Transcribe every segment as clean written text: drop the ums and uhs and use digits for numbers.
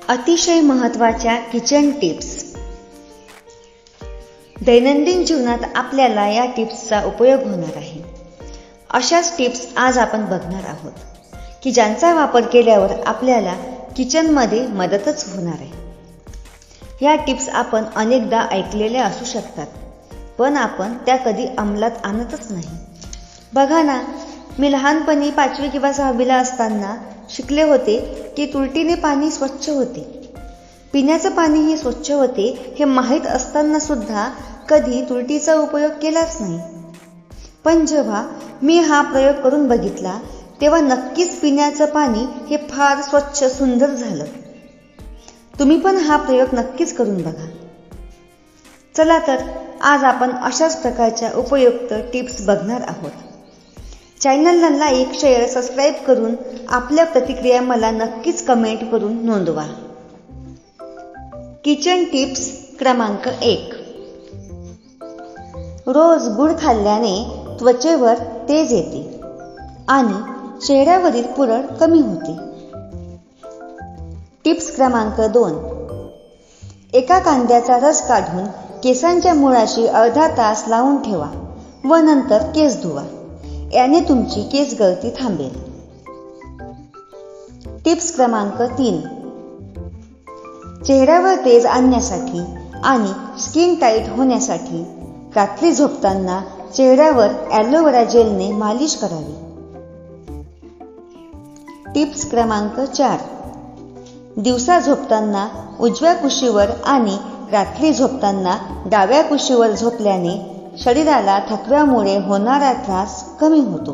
अतिशय महत्त्वाच्या kitchen tips. दैनंदिन जीवनात आपल्याला या टिप्सचा उपयोग होणार आहे. अशाच टिप्स आज आपण बघणार आहोत की ज्यांचा वापर केल्यावर आपल्याला किचनमध्ये मदतच होणार आहे. या टिप्स आपण अनेकदा ऐकलेल्या असू शकतात, पण आपण त्या कधी अंमलात आणतच नाही. बघा ना, मी लहानपणी 5वी किंवा 6वीला असताना शिकले होते की तुरटीने पाणी स्वच्छ होते, पिण्याचं पाणीही स्वच्छ होते हे माहीत असताना सुद्धा कधी तुरटीचा उपयोग केलाच नाही. पण जेव्हा मी हा प्रयोग करून बघितला तेव्हा नक्कीच पिण्याचं पाणी हे फार स्वच्छ सुंदर झालं. तुम्ही पण हा प्रयोग नक्कीच करून बघा. चला तर आज आपण अशाच प्रकारच्या उपयुक्त टिप्स बघणार आहोत. चॅनलला लाईक, शेअर, सबस्क्राईब करून आपल्या प्रतिक्रिया मला नक्कीच कमेंट करून नोंदवा. किचन टिप्स क्रमांक 1. रोज गुळ खाल्ल्याने त्वचेवर तेज येते आणि चेहऱ्यावरील पुरळ कमी होते. टिप्स क्रमांक 2. एका कांद्याचा रस काढून केसांच्या मुळाशी अर्धा तास लावून ठेवा व नंतर केस धुवा. याने तुमची केस गळती थांबेल. टिप्स क्रमांक 3. चेहऱ्यावर तेज आणण्यासाठी आणि स्किन टाईट होण्यासाठी रात्री झोपताना चेहऱ्यावर ॲलोवेरा जेलने मालिश करावी. टिप्स क्रमांक 4. दिवसा झोपताना उजव्या कुशीवर आणि रात्री झोपताना डाव्या कुशीवर झोपल्याने शरीराला थकव्यामुळे होणारा त्रास कमी होतो.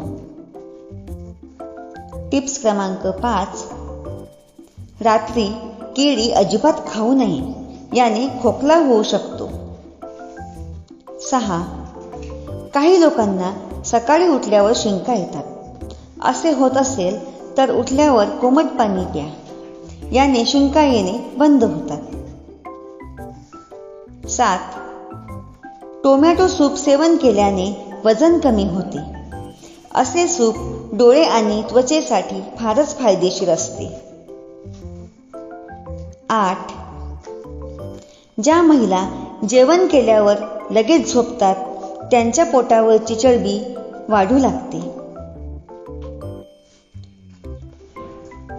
टिप्स क्रमांक 5. रात्री केळी अजिबात खाऊ नये, याने खोकला होऊ शकतो. 6. काही लोकांना सकाळी उठल्यावर शिंका येतात. असे होत असेल तर उठल्यावर कोमट पाणी प्या, याने शिंका येणे बंद होतात. 7. टोमॅटो सूप सेवन केल्याने वजन कमी होते. असे सूप डोळे आणि त्वचेसाठी फारच फायदेशीर असते. 8. ज्या महिला जेवण केल्यावर लगेच झोपतात त्यांच्या पोटावरची चरबी वाढू लागते.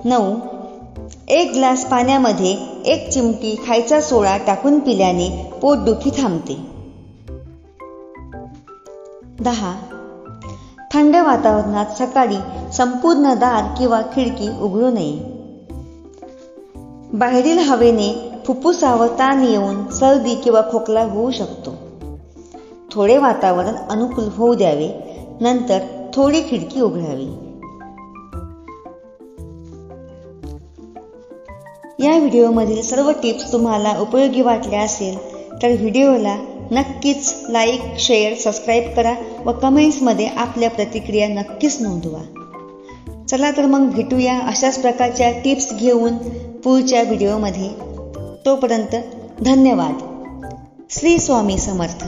9. 1 ग्लास पाण्यामध्ये 1 चिमटी खायचा सोडा टाकून पिल्याने पोटदुखी थांबते. 10. थंड वातावरणात सकाळी संपूर्ण दार किंवा खिडकी उघडू नये. बाहेरील हवेने फुफ्फुसावर ताण येऊन सर्दी किंवा खोकला होऊ शकतो. थोडे वातावरण अनुकूल होऊ द्यावे, नंतर थोडी खिडकी उघडावी. या व्हिडिओमधील सर्व टिप्स तुम्हाला उपयोगी वाटल्या असेल तर व्हिडिओला नक्कीच लाईक, शेअर, सबस्क्राईब करा व कमेंट्समध्ये आपल्या प्रतिक्रिया नक्कीच नोंदवा. चला तर मग भेटूया अशाच प्रकारच्या टिप्स घेऊन पुढच्या व्हिडिओमध्ये. तोपर्यंत धन्यवाद. श्री स्वामी समर्थ.